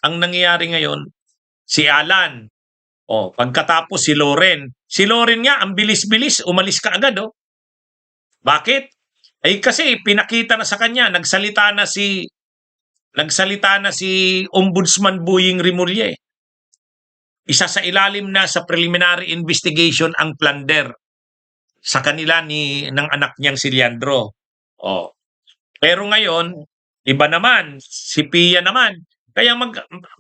ang nangyayari ngayon, si Alan. O, pagkatapos si Loren. Si Loren nga, ang bilis-bilis, umalis ka agad, oh. Bakit? Ay kasi pinakita na sa kanya, nagsalita na si Ombudsman Boying Rimulya. Isa sa ilalim na sa preliminary investigation ang plunder sa kanila ng anak niyang si Leandro. Oh. Pero ngayon, iba naman, si Pia naman. Kaya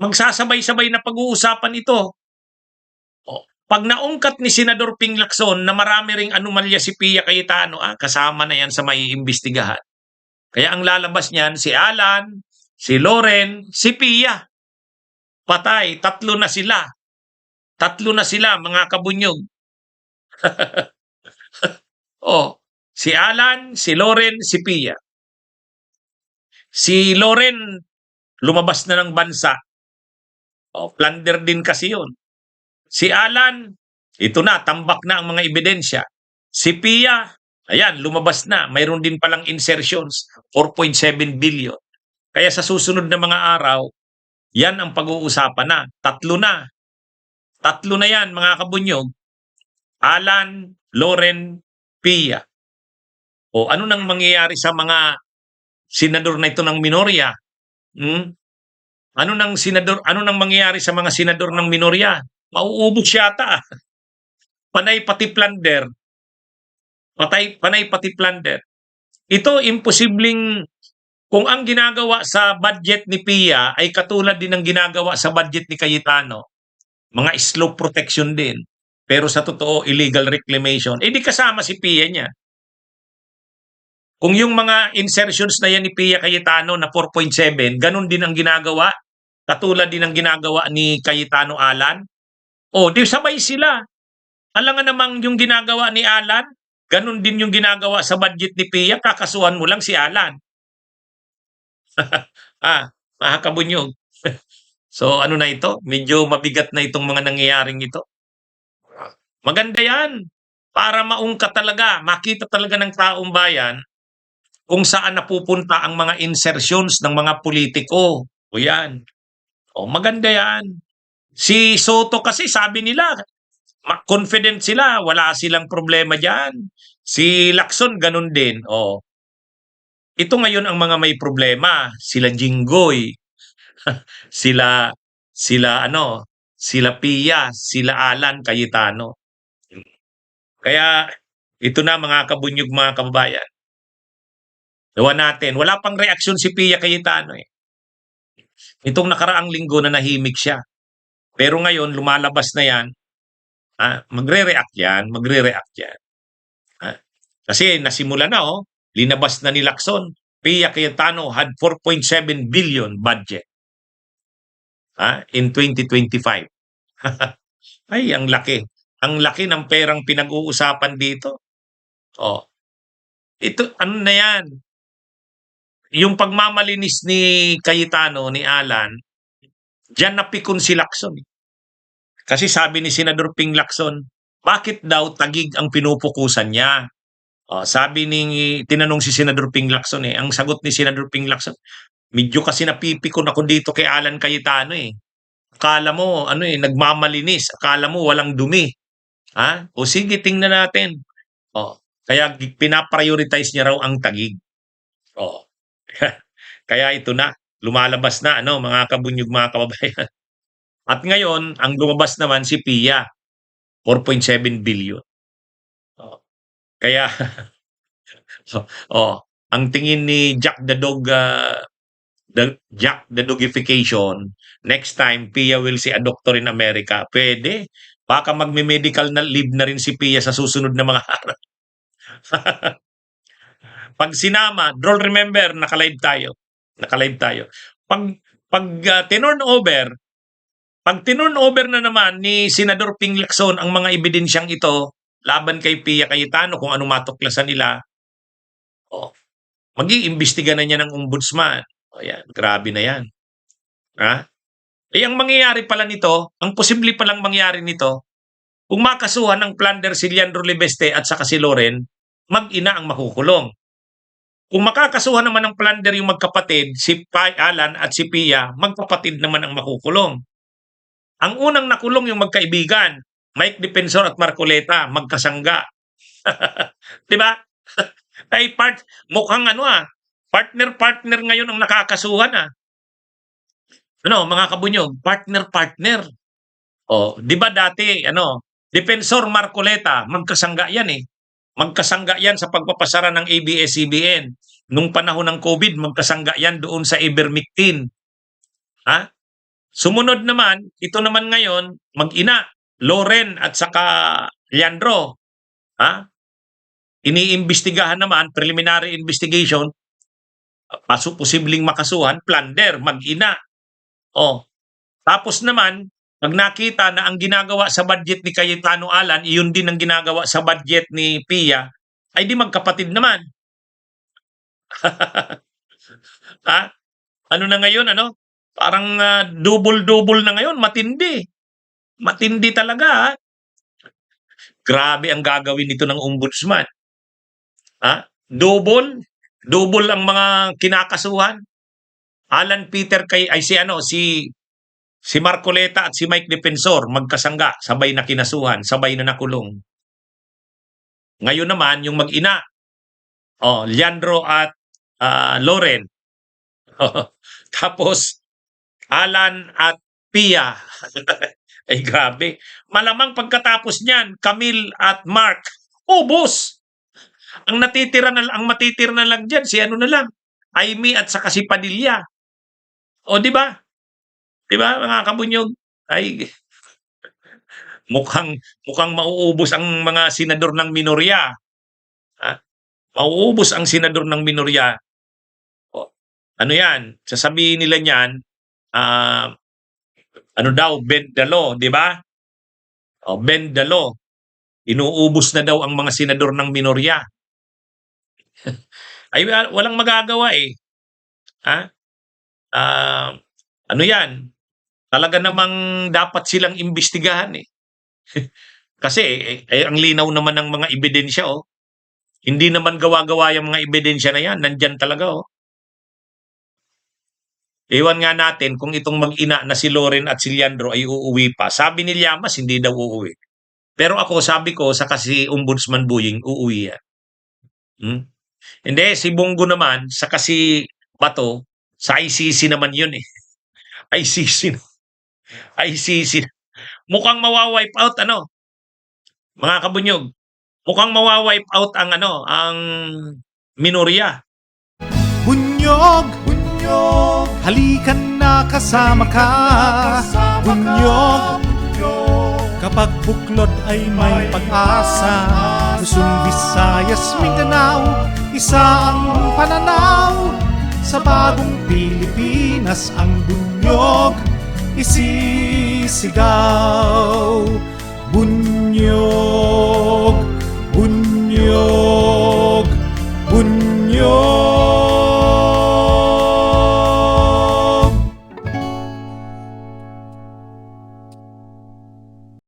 magsasabay-sabay na pag-uusapan ito. Oh. Pag naungkat ni Senador Ping Lacson na marami ring anomalya si Pia Cayetano, kasama na yan sa maiimbestigahan. Kaya ang lalabas niyan, si Alan, si Loren, si Pia. Patay, tatlo na sila. Tatlo na sila, mga kabunyog. Oh, si Alan, si Loren, si Pia. Si Loren, lumabas na ng bansa. Oh, plunder din kasi yun. Si Alan, ito na, tambak na ang mga ebidensya. Si Pia, ayan, lumabas na. Mayroon din palang insertions, 4.7 billion. Kaya sa susunod na mga araw, yan ang pag-uusapan na. Tatlo na. Tatlo na yan, mga kabunyog. Alan, Loren, Pia. O ano nang mangyayari sa mga senador na ito ng minorya? Ano nang mangyayari sa mga senador ng minorya? Mauubos yata. Panay pati plunder. Panay pati plunder. Ito imposibleng kung ang ginagawa sa budget ni Pia ay katulad din ng ginagawa sa budget ni Cayetano. Mga slope protection din. Pero sa totoo, illegal reclamation. Eh di kasama si Pia niya. Kung yung mga insertions na yan ni Pia Cayetano na 4.7, ganun din ang ginagawa. Katulad din ang ginagawa ni Cayetano Alan. O, di sabay sila. Alam nga namang yung ginagawa ni Alan, ganun din yung ginagawa sa budget ni Pia, kakasuhan mo lang si Alan. Mga kabunyog. So ano na ito? Medyo mabigat na itong mga nangyayaring ito. Maganda yan. Para maungkat talaga, makita talaga ng taong bayan kung saan napupunta ang mga insertions ng mga politiko. O yan. O maganda yan. Si Soto kasi sabi nila, confident sila, wala silang problema dyan. Si Lacson ganun din. O. Ito ngayon ang mga may problema. Sila Jinggoy, sila Pia, sila Alan Cayetano. Kaya ito na mga kabunyog, mga kababayan. Gawa natin. Wala pang reaksyon si Pia Cayetano eh. Itong nakaraang linggo na nahimik siya. Pero ngayon lumalabas na yan. Magre-react yan. Kasi nasimula na linabas na ni Lacson. Pia Cayetano had 4.7 billion budget in 2025. Ay, ang laki. Ang laki ng perang pinag-uusapan dito. Ito, ano na yan? Yung pagmamalinis ni Cayetano, ni Alan, diyan napikon si Lacson. Kasi sabi ni Senador Ping Lacson, bakit daw tagig ang pinupukusan niya? Tinanong si Senador Ping Lacson ang sagot ni Senador Ping Lacson, medyo kasi napipikon ako dito kay Alan Cayetano Akala mo, nagmamalinis. Akala mo walang dumi. O sige, tingnan natin. Kaya pinaprioritize niya raw ang tagig. Kaya ito na, lumalabas na, mga kabunyog, mga kababayan. At ngayon, ang lumabas naman si Pia, 4.7 billion. Kaya, ang tingin ni Jack the Dogification, next time, Pia will see a doctor in America. Pwede. Baka magme-medical na leave na rin si Pia sa susunod na mga araw. Pag sinama, Drol, remember, naka-live tayo. Pag tinurn over na naman ni Senador Ping Lacson ang mga ebidensyang ito laban kay Pia Cayetano kung ano matuklasan nila, mag-iimbestiga na niya ng ombudsman. Yan, grabe na yan. Ang mangyayari pala nito, ang posible palang mangyari nito, kung makasuhan ng plunder si Leandro Libeste at saka si Loren, mag-ina ang makukulong. Kung makakasuhan naman ng plunder yung magkapatid, si Alan at si Pia, magkapatid naman ang makukulong. Ang unang nakulong yung magkaibigan, Mike Defensor at Marcoleta, magkasangga. 'Di ba? Ay mukhang partner-partner ngayon ang nakakasuhan Ano, mga kabunyog, partner-partner. Oh, 'di ba dati Defensor Marcoleta, magkasangga 'yan Magkasangga 'yan sa pagpapasara ng ABS-CBN. Nung panahon ng COVID, magkasangga 'yan doon sa ivermectin. Sumunod naman, ito naman ngayon, mag-ina, Loren at saka Leandro. Iniimbestigahan naman, preliminary investigation, posibleng makasuhan, plunder, mag-ina. Tapos naman, pag nakita na ang ginagawa sa budget ni Cayetano Alan, iyon din ang ginagawa sa budget ni Pia, ay di magkapatid naman. Ano na ngayon, Parang double-double na ngayon, matindi. Matindi talaga, Grabe ang gagawin nito ng ombudsman. Double ang mga kinakasuhan. Alan Peter si Marcoleta at si Mike Defensor magkasangga, sabay na kinasuhan, sabay na nakulong. Ngayon naman yung mag-ina, Leandro at Loren. Tapos Alan at Pia. Ay grabe. Malamang pagkatapos niyan, Camille at Mark, ubos. Ang matitira na lang diyan si na lang, Aimee at saka si Padilla. O di ba? Di ba mga kabunyog? Ay mukhang mauubos ang mga senador ng minorya. Mauubos ang senador ng minorya. Ano yan? Sasabihin nila niyan, bend the law, di ba? Bend the law. Inuubos na daw ang mga senador ng minorya. Ay walang magagawa ano yan? Talaga namang dapat silang imbestigahan Kasi ang linaw naman ng mga ebidensya Hindi naman gawa-gawa yung mga ebidensya na yan. Nandyan talaga Iwan nga natin kung itong mag-ina na si Loren at si Leandro ay uuwi pa. Sabi ni Llamas, hindi daw uuwi. Pero ako, sabi ko, sa kasi Ombudsman Buying, uuwi yan. Hindi, si Bongo naman, sa kasi Bato, sa ICC naman yun ICC. Mukhang mawawipe out, mga kabunyog. Mukhang mawawipe out ang minorya. Bunyog! Halikan na kasama ka, Bunyog. Kapag buklod ay may pag-asa, Luzon, Visayas, Mindanao, isa ang pananaw. Sa bagong Pilipinas ang bunyog isisigaw. Bunyog, bunyog.